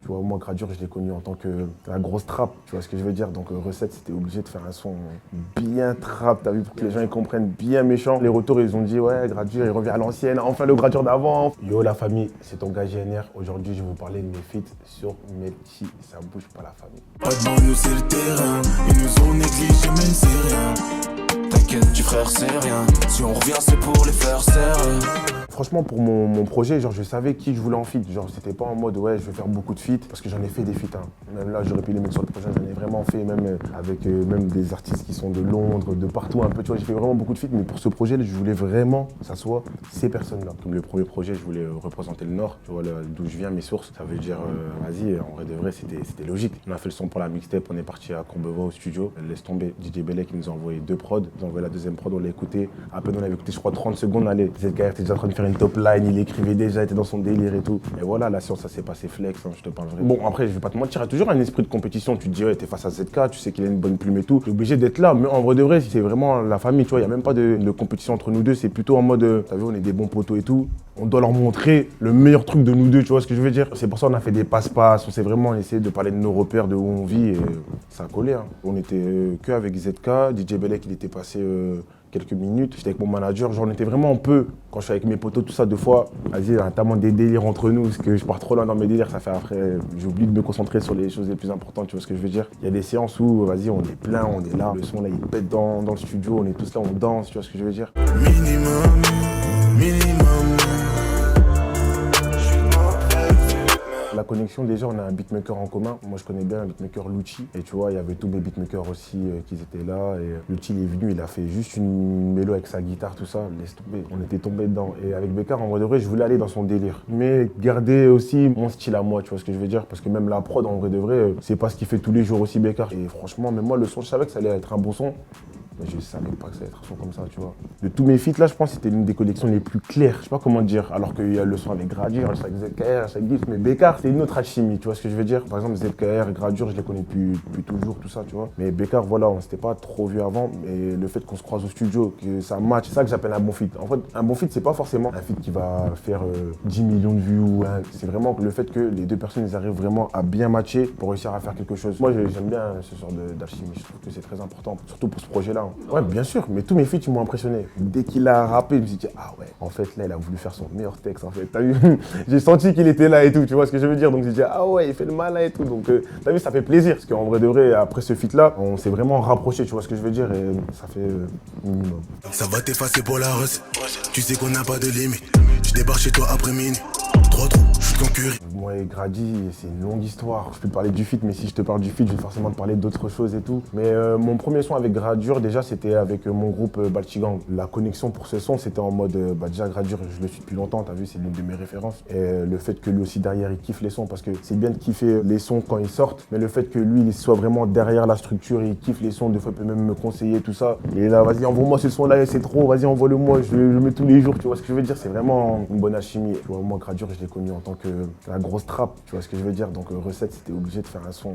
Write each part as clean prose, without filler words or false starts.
Tu vois, moi, Gradure, je l'ai connu en tant que la grosse trappe, tu vois ce que je veux dire. Donc, Recette, c'était obligé de faire un son bien trappe, t'as vu, pour que les gens ils comprennent, bien méchant. Les retours, ils ont dit, ouais, Gradure, il revient à l'ancienne, enfin le Gradure d'avant. Yo, la famille, c'est ton gars GNR. Aujourd'hui, je vais vous parler de mes feats sur mes petits. Ça bouge pas la famille. Pas devant nous c'est le terrain, ils nous ont négligés mais c'est rien. T'inquiète du frère c'est rien, si on revient c'est pour les faire serrer. Franchement, pour mon projet, genre, je savais qui je voulais en feat. Genre, c'était pas en mode, ouais, je vais faire beaucoup de feats, parce que j'en ai fait des feats. Hein. Même là, j'aurais pu les mettre sur le projet, j'en ai vraiment fait, même avec même des artistes qui sont de Londres, de partout un peu. Tu vois, j'ai fait vraiment beaucoup de feats, mais pour ce projet, je voulais vraiment que ça soit ces personnes-là. Comme le premier projet, je voulais représenter le Nord, tu vois, d'où je viens, mes sources. Ça veut dire, vas-y, en vrai de vrai, c'était logique. On a fait le son pour la mixtape, on est parti à Courbevoie au studio. Laisse tomber, DJ Bellec qui nous a envoyé 2 prods. Ils ont envoyé la deuxième prod, on l'a écouté. À peine on avait écouté, je crois, 30 secondes. Allez, ZKR était déjà en train de faire une top line, il écrivait déjà, était dans son délire et tout. Et voilà, la science, ça s'est passé flex, hein, je te parle vraiment. Bon, après, je vais pas te mentir, il y a toujours un esprit de compétition. Tu te dis, ouais, t'es face à ZK, tu sais qu'il a une bonne plume et tout. T'es obligé d'être là, mais en vrai de vrai, c'est vraiment la famille, tu vois. Il n'y a même pas de compétition entre nous deux. C'est plutôt en mode, t'as vu, on est des bons potos et tout. On doit leur montrer le meilleur truc de nous deux, tu vois ce que je veux dire. C'est pour ça qu'on a fait des passe-passe, on s'est vraiment essayé de parler de nos repères, de où on vit, et ça a collé. Hein. On était que avec ZK, DJ Bellec, il était passé quelques minutes. J'étais avec mon manager, genre on était vraiment un peu, quand je suis avec mes potos, tout ça, 2 fois, vas-y, notamment des délires entre nous, parce que je pars trop loin dans mes délires, ça fait après, j'oublie de me concentrer sur les choses les plus importantes, tu vois ce que je veux dire. Il y a des séances où, vas-y, on est plein, on est là, le son là, il pète dans le studio, on est tous là, on danse, tu vois ce que je veux dire. Minimum, minimum. La connexion, déjà, on a un beatmaker en commun. Moi, je connais bien un beatmaker, Lucci. Et tu vois, il y avait tous mes beatmakers aussi qui étaient là. Et Lucci, il est venu, il a fait juste une mélo avec sa guitare, tout ça. Laisse tomber. On était tombés dedans. Et avec Bécard, en vrai de vrai, je voulais aller dans son délire. Mais garder aussi mon style à moi, tu vois ce que je veux dire. Parce que même la prod, en vrai de vrai, c'est pas ce qu'il fait tous les jours aussi, Bécard. Et franchement, même moi, le son, je savais que ça allait être un bon son. Mais je savais pas que ça allait être un son comme ça, tu vois. De tous mes feats, là, je pense que c'était l'une des collections les plus claires. Je sais pas comment dire. Alors qu'il y a le son avec Gradure, le son avec ZKR, le son avec Gift, mais Bécard, c'est une autre alchimie, tu vois ce que je veux dire. Par exemple, ZKR, Gradure, je les connais depuis toujours, tout ça, tu vois. Mais Bécard, voilà, on s'était pas trop vu avant. Mais le fait qu'on se croise au studio, que ça match, c'est ça que j'appelle un bon feat. En fait, un bon feat, c'est pas forcément un feat qui va faire 10 millions de vues ou c'est vraiment le fait que les deux personnes, ils arrivent vraiment à bien matcher pour réussir à faire quelque chose. Moi, j'aime bien ce genre d'alchimie. Je trouve que c'est très important, surtout pour ce projet-là. Ouais, bien sûr, mais tous mes feats, ils m'ont impressionné. Dès qu'il a rappé, je me suis dit, ah ouais, en fait, là, il a voulu faire son meilleur texte, en fait. T'as vu? J'ai senti qu'il était là et tout, tu vois ce que je veux dire? Donc, j'ai dit, ah ouais, il fait le malin et tout. Donc, t'as vu, ça fait plaisir. Parce qu'en vrai de vrai, après ce feat-là, on s'est vraiment rapproché, tu vois ce que je veux dire? Et ça fait minimum. Ça va t'effacer pour la recette. Tu sais qu'on n'a pas de limite. Je débarque chez toi après minuit. 3 trous, je suis concurrent. Moi et Grady, c'est une longue histoire. Je peux te parler du feat, mais si je te parle du feat, je vais forcément te parler d'autres choses et tout. Mais mon premier son avec Gradure, déjà, c'était avec mon groupe Balchigang. La connexion pour ce son, c'était en mode, déjà Gradure, je le suis depuis longtemps, t'as vu, c'est l'une de mes références. Et le fait que lui aussi derrière, il kiffe les sons, parce que c'est bien de kiffer les sons quand ils sortent, mais le fait que lui, il soit vraiment derrière la structure, il kiffe les sons, des fois, il peut même me conseiller, tout ça. Et là, vas-y, envoie-moi ce son-là, c'est trop, vas-y, envoie-le-moi, je le mets tous les jours, tu vois ce que je veux dire, c'est vraiment une bonne alchimie. Tu vois, moi, Gradure, je l'ai connu en tant que la grosse trappe, tu vois ce que je veux dire. Donc Recette, c'était obligé de faire un son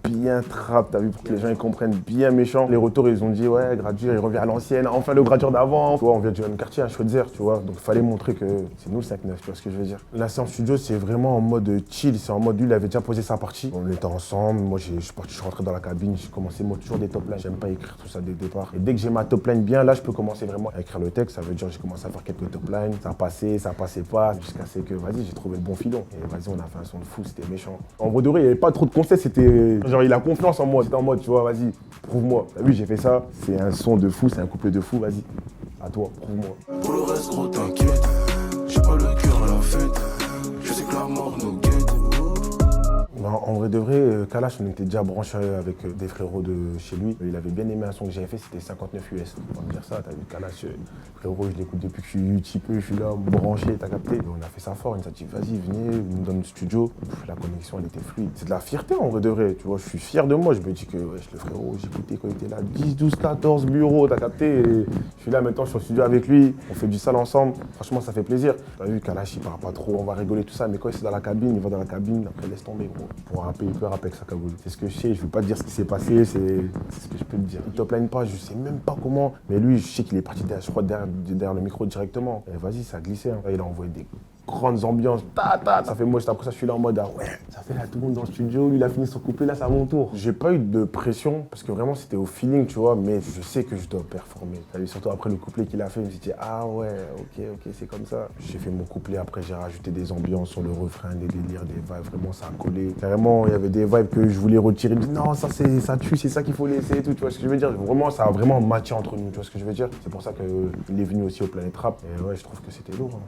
bien trappe, t'as vu, pour que les gens ils comprennent, bien méchant. Les retours, ils ont dit, ouais, Gradure, il revient à l'ancienne, enfin le Gradure d'avant. Tu vois, on vient du même quartier, à Schweitzer, tu vois. Donc il fallait montrer que c'est nous le 5-9, tu vois ce que je veux dire. La séance studio, c'est vraiment en mode chill, c'est en mode, lui, il avait déjà posé sa partie. On était ensemble, moi, je suis rentré dans la cabine, j'ai commencé, moi, toujours des top lines. J'aime pas écrire tout ça dès le départ. Et dès que j'ai ma top line bien, là, je peux commencer vraiment à écrire le texte. Ça veut dire, j'ai commencé à faire quelques top lines, ça passait pas, jusqu'à ce que, vas-y, j'ai trouvé le bon filon. Et vas-y, on a fait un son de fou, c'était méchant. En vrai de vrai, il n'y avait pas trop de conseils, c'était genre il a confiance en moi, c'était en mode, tu vois, vas-y, prouve-moi. T'as vu, j'ai fait ça, c'est un son de fou, c'est un couplet de fou, vas-y, à toi, prouve-moi. Pour le reste, gros, t'inquiète. J'ai pas le cœur à la fête. Je sais que la mort nous guette. En vrai de vrai, Kalash, on était déjà branché avec des frérots de chez lui. Il avait bien aimé un son que j'avais fait, c'était 59 US. On va me dire ça, t'as vu, Kalash, frérot, je l'écoute depuis que je suis petit peu, je suis là, branché, t'as capté. Et on a fait ça fort, il nous a dit, vas-y, venez, il nous donne le studio. La connexion, elle était fluide. C'est de la fierté en vrai de vrai, tu vois, je suis fier de moi. Je me dis que, wesh, le frérot, j'écoutais quand il était là, 10, 12, 14 bureaux, t'as capté. Et je suis là maintenant, je suis au studio avec lui, on fait du sale ensemble. Franchement, ça fait plaisir. T'as vu, Kalash, il parle pas trop, on va rigoler, tout ça, mais quand il est dans la cabine, il va dans la cabine, après, laisse tomber, gros. Pour rapper, il peut rapper avec sa cagoule. C'est ce que je sais, je veux pas te dire ce qui s'est passé, c'est ce que je peux te dire. Il top line pas, je sais même pas comment, mais lui, je sais qu'il est parti derrière, je crois, derrière le micro directement. Et vas-y, ça a glissé. Hein. Il a envoyé grandes ambiances, ça fait moi, juste après ça, je suis là en mode, ah ouais, ça fait là tout le monde dans le studio, lui il a fini son couplet, là c'est à mon tour. J'ai pas eu de pression, parce que vraiment c'était au feeling, tu vois, mais je sais que je dois performer. Et surtout après le couplet qu'il a fait, je me suis dit, ah ouais, ok, c'est comme ça. J'ai fait mon couplet, après j'ai rajouté des ambiances sur le refrain, des délires, des vibes, vraiment ça a collé. Vraiment, il y avait des vibes que je voulais retirer, je me dis, non, ça tue, c'est ça qu'il faut laisser et tout, tu vois ce que je veux dire. Vraiment, ça a vraiment matché entre nous, tu vois ce que je veux dire. C'est pour ça qu'il est venu aussi au Planète Rap, et ouais, je trouve que c'était lourd. Hein.